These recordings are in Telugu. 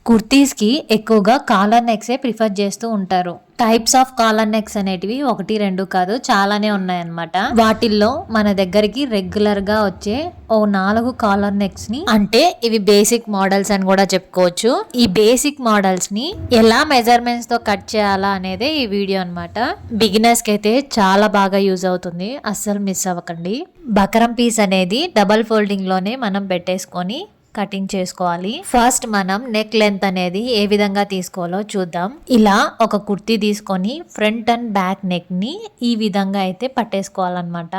కుర్తీస్కి ఎక్కువగా కాలర్ నెక్సే ప్రిఫర్ చేస్తూ ఉంటారు. టైప్స్ ఆఫ్ కాలర్ నెక్స్ అనేటివి 1, 2 కాదు చాలానే ఉన్నాయన్నమాట. వాటిల్లో మన దగ్గరికి రెగ్యులర్ గా వచ్చే ఓ 4 కాలర్ నెక్స్ ని, అంటే ఇవి బేసిక్ మోడల్స్ అని కూడా చెప్పుకోవచ్చు. ఈ బేసిక్ మోడల్స్ ని ఎలా మెజర్మెంట్స్ తో కట్ చేయాలా అనేదే ఈ వీడియో అనమాట. బిగినర్స్ కి అయితే చాలా బాగా యూజ్ అవుతుంది, అస్సలు మిస్ అవ్వకండి. బకరం పీస్ అనేది డబల్ ఫోల్డింగ్ లోనే మనం పెట్టేసుకొని కటింగ్ చేసుకోవాలి. ఫస్ట్ మనం నెక్ లెంత్ అనేది ఏ విధంగా తీసుకోవాలో చూద్దాం. ఇలా ఒక కుర్తీ తీసుకొని ఫ్రంట్ అండ్ బ్యాక్ నెక్ ని ఈ విధంగా అయితే పట్టేసుకోవాలన్నమాట.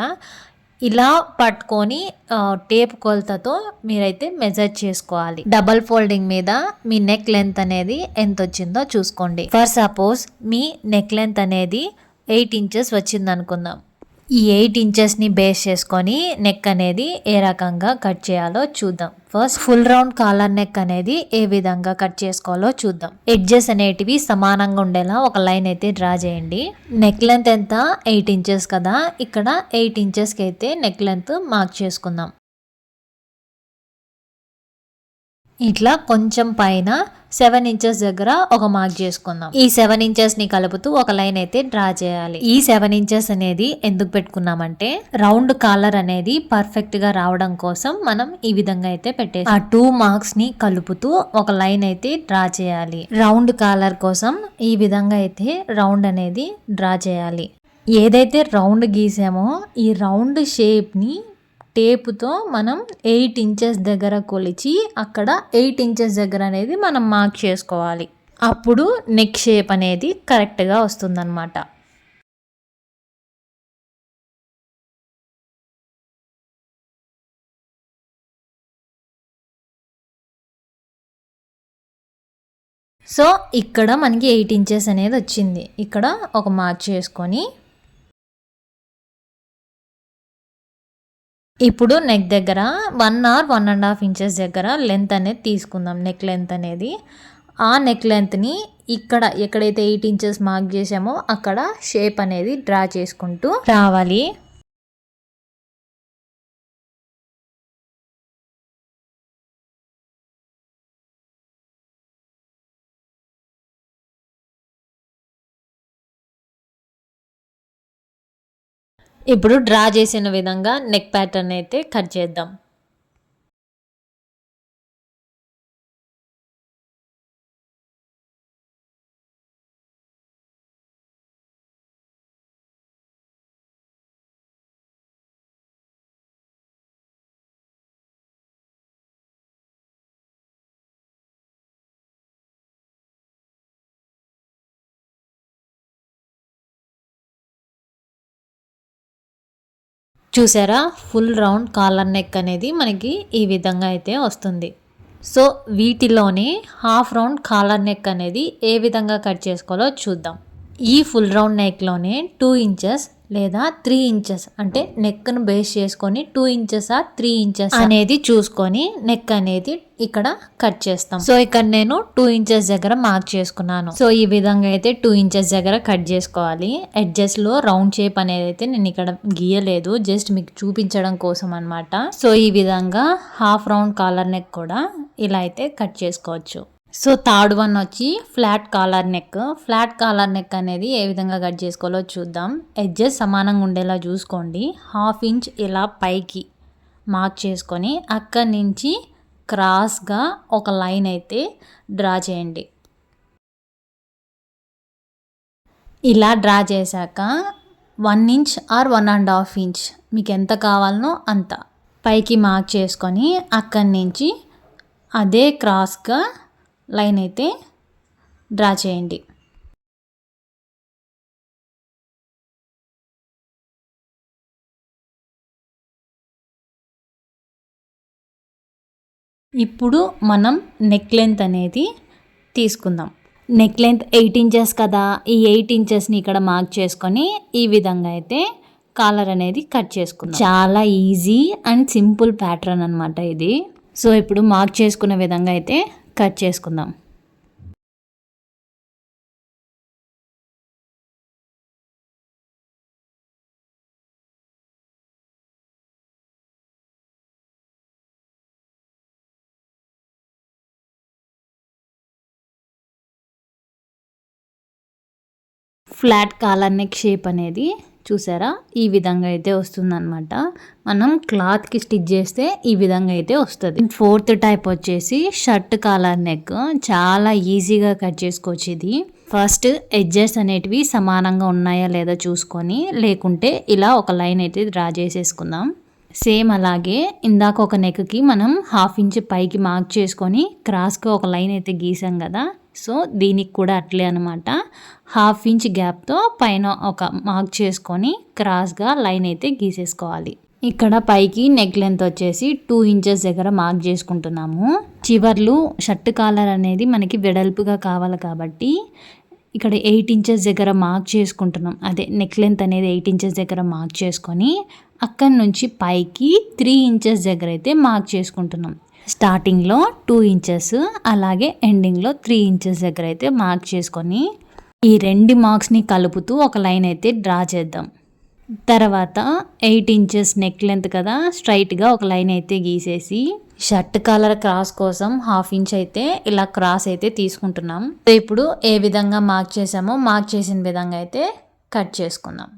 ఇలా పట్టుకొని టేప్ కొలతతో మీరైతే మెజర్ చేసుకోవాలి. డబల్ ఫోల్డింగ్ మీద మీ నెక్ లెంత్ అనేది ఎంత వచ్చిందో చూసుకోండి. For suppose me neck length అనేది 8 ఇంచెస్ వచ్చింది అనుకుందాం. ఈ 8 ఇంచెస్ ని బేస్ చేసుకొని నెక్ అనేది ఏ రకంగా కట్ చేయాలో చూద్దాం. First full round collar neck అనేది ఏ విధంగా కట్ చేసుకోవాలో చూద్దాం. ఎడ్జెస్ అనేటివి సమానంగా ఉండేలా ఒక లైన్ అయితే డ్రా చేయండి. నెక్ లెంత్ ఎంత? 8 ఇంచెస్ కదా, ఇక్కడ 8 ఇంచెస్ కి అయితే నెక్ లెంత్ మార్క్ చేసుకుందాం. ఇట్లా కొంచెం పైన 7 ఇంచెస్ దగ్గర ఒక మార్క్ చేసుకుందాం. ఈ 7 ఇంచెస్ ని కలుపుతూ ఒక లైన్ అయితే డ్రా చేయాలి. ఈ 7 ఇంచెస్ అనేది ఎందుకు పెట్టుకున్నామంటే రౌండ్ కాలర్ అనేది పర్ఫెక్ట్ గా రావడం కోసం మనం ఈ విధంగా అయితే పెట్టేసి ఆ 2 మార్క్స్ ని కలుపుతూ ఒక లైన్ అయితే డ్రా చేయాలి. రౌండ్ కాలర్ కోసం ఈ విధంగా అయితే రౌండ్ అనేది డ్రా చేయాలి. ఏదైతే రౌండ్ గీసామో ఈ రౌండ్ షేప్ ని టేపుతో మనం 8 ఇంచెస్ దగ్గర కొలిచి అక్కడ 8 ఇంచెస్ దగ్గర అనేది మనం మార్క్ చేసుకోవాలి. అప్పుడు నెక్ షేప్ అనేది కరెక్ట్గా వస్తుందన్నమాట. సో ఇక్కడ మనకి 8 ఇంచెస్ అనేది వచ్చింది. ఇక్కడ ఒక మార్క్ చేసుకొని ఇప్పుడు నెక్ దగ్గర 1 ఆర్ 1.5 ఇంచెస్ దగ్గర లెంత్ అనేది తీసుకుందాం. నెక్ లెంత్ అనేది ఆ నెక్ లెంత్ని ఇక్కడ ఎక్కడైతే 8 ఇంచెస్ మార్క్ చేసామో అక్కడ షేప్ అనేది డ్రా చేసుకుంటూ రావాలి. ఇప్పుడు డ్రా చేసిన విధంగా నెక్ ప్యాటర్న్ అయితే కట్ చేద్దాం. చూసారా, ఫుల్ రౌండ్ కాలర్ నెక్ అనేది మనకి ఈ విధంగా అయితే వస్తుంది. సో వీటిలోనే హాఫ్ రౌండ్ కాలర్ నెక్ అనేది ఏ విధంగా కట్ చేసుకోవాలో చూద్దాం. ఈ ఫుల్ రౌండ్ నెక్లోనే 2 ఇంచెస్ లేదా 3 ఇంచెస్ అంటే నెక్ను బేస్ చేసుకొని 2 ఇంచెస్ ఆ 3 ఇంచెస్ అనేది చూసుకొని నెక్ అనేది ఇక్కడ కట్ చేస్తాం. సో ఇక్కడ నేను 2 ఇంచెస్ దగ్గర మార్క్ చేసుకున్నాను. సో ఈ విధంగా అయితే 2 ఇంచెస్ దగ్గర కట్ చేసుకోవాలి. ఎడ్జెస్ లో రౌండ్ షేప్ అనేది అయితే నేను ఇక్కడ గీయలేదు, జస్ట్ మీకు చూపించడం కోసం అనమాట. సో ఈ విధంగా హాఫ్ రౌండ్ కాలర్ నెక్ కూడా ఇలా అయితే కట్ చేసుకోవచ్చు. సో థర్డ్ వన్ వచ్చి flat collar neck. Flat collar neck అనేది ఏ విధంగా కట్ చేసుకోవాలో చూద్దాం. ఎడ్జెస్ సమానంగా ఉండేలా చూసుకోండి. 1/2 ఇంచ్ ఇలా పైకి మార్క్ చేసుకొని అక్కడి నుంచి క్రాస్గా ఒక లైన్ అయితే డ్రా చేయండి. ఇలా డ్రా చేశాక 1 ఇంచ్ ఆర్ 1.5 ఇంచ్ మీకు ఎంత కావాలనో అంత పైకి మార్క్ చేసుకొని అక్కడి నుంచి అదే క్రాస్గా లైన్ అయితే డ్రా చేయండి. ఇప్పుడు మనం నెక్ లెంత్ అనేది తీసుకుందాం. నెక్ లెంత్ 8 ఇంచెస్ కదా, ఈ 8 ఇంచెస్ని ఇక్కడ మార్క్ చేసుకొని ఈ విధంగా అయితే కాలర్ అనేది కట్ చేసుకుందాం. చాలా ఈజీ అండ్ సింపుల్ ప్యాటర్న్ అనమాట ఇది. సో ఇప్పుడు మార్క్ చేసుకునే విధంగా అయితే కట్ చేసుకుందాం. ఫ్లాట్ కాలర్ నెక్ షేప్ అనేది చూసారా ఈ విధంగా అయితే వస్తుందన్నమాట. మనం క్లాత్కి స్టిచ్ చేస్తే ఈ విధంగా అయితే వస్తుంది. ఫోర్త్ టైప్ వచ్చేసి షర్ట్ కాలర్ నెక్. చాలా ఈజీగా కట్ చేసుకోవచ్చు ఇది. ఫస్ట్ ఎడ్జెస్ అనేటివి సమానంగా ఉన్నాయా లేదా చూసుకొని, లేకుంటే ఇలా ఒక లైన్ అయితే డ్రా చేసేసుకుందాం. సేమ్ అలాగే ఇందాక ఒక నెక్కి మనం 1/2 ఇంచ్ పైకి మార్క్ చేసుకొని క్రాస్గా ఒక లైన్ అయితే గీసాం కదా, సో దీనికి కూడా అట్లే అనమాట. 1/2 ఇంచ్ గ్యాప్తో పైన ఒక మార్క్ చేసుకొని క్రాస్గా లైన్ అయితే గీసేసుకోవాలి. ఇక్కడ పైకి నెక్ లెంత్ వచ్చేసి 2 ఇంచెస్ దగ్గర మార్క్ చేసుకుంటున్నాము. చివర్లు షర్ట్ కాలర్ అనేది మనకి వెడల్పుగా కావాలి కాబట్టి ఇక్కడ 8 ఇంచెస్ దగ్గర మార్క్ చేసుకుంటున్నాం. అదే నెక్ లెంత్ అనేది 8 ఇంచెస్ దగ్గర మార్క్ చేసుకొని అక్కడి నుంచి పైకి 3 ఇంచెస్ దగ్గర అయితే మార్క్ చేసుకుంటున్నాం. స్టార్టింగ్లో 2 ఇంచెస్ అలాగే ఎండింగ్లో 3 ఇంచెస్ దగ్గర అయితే మార్క్ చేసుకొని ఈ 2 మార్క్స్ని కలుపుతూ ఒక లైన్ అయితే డ్రా చేద్దాం. తర్వాత 8 ఇంచెస్ నెక్ లెంత్ కదా, స్ట్రైట్గా ఒక లైన్ అయితే గీసేసి షర్ట్ కాలర్ క్రాస్ కోసం 1/2 ఇంచ్ అయితే ఇలా క్రాస్ అయితే తీసుకుంటున్నాం. ఇప్పుడు ఏ విధంగా మార్క్ చేసామో మార్క్ చేసిన విధంగా అయితే కట్ చేసుకుందాం.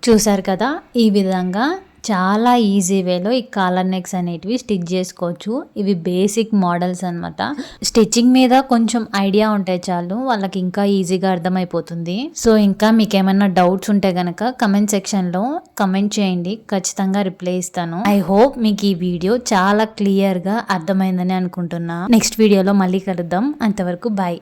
చూసారు కదా, ఈ విధంగా చాలా ఈజీ వేలో ఈ కాలర్ నెక్స్ అనేటివి స్టిచ్ చేసుకోవచ్చు. ఇవి బేసిక్ మోడల్స్ అనమాట. స్టిచ్చింగ్ మీద కొంచెం ఐడియా ఉంటే చాలు, వాళ్ళకి ఇంకా ఈజీగా అర్థమైపోతుంది. సో ఇంకా మీకు ఏమైనా డౌట్స్ ఉంటే కనుక కమెంట్ సెక్షన్లో కమెంట్ చేయండి, ఖచ్చితంగా రిప్లై ఇస్తాను. ఐ హోప్ మీకు ఈ వీడియో చాలా క్లియర్గా అర్థమైందని అనుకుంటున్నా. నెక్స్ట్ వీడియోలో మళ్ళీ కలుద్దాం. అంతవరకు బాయ్.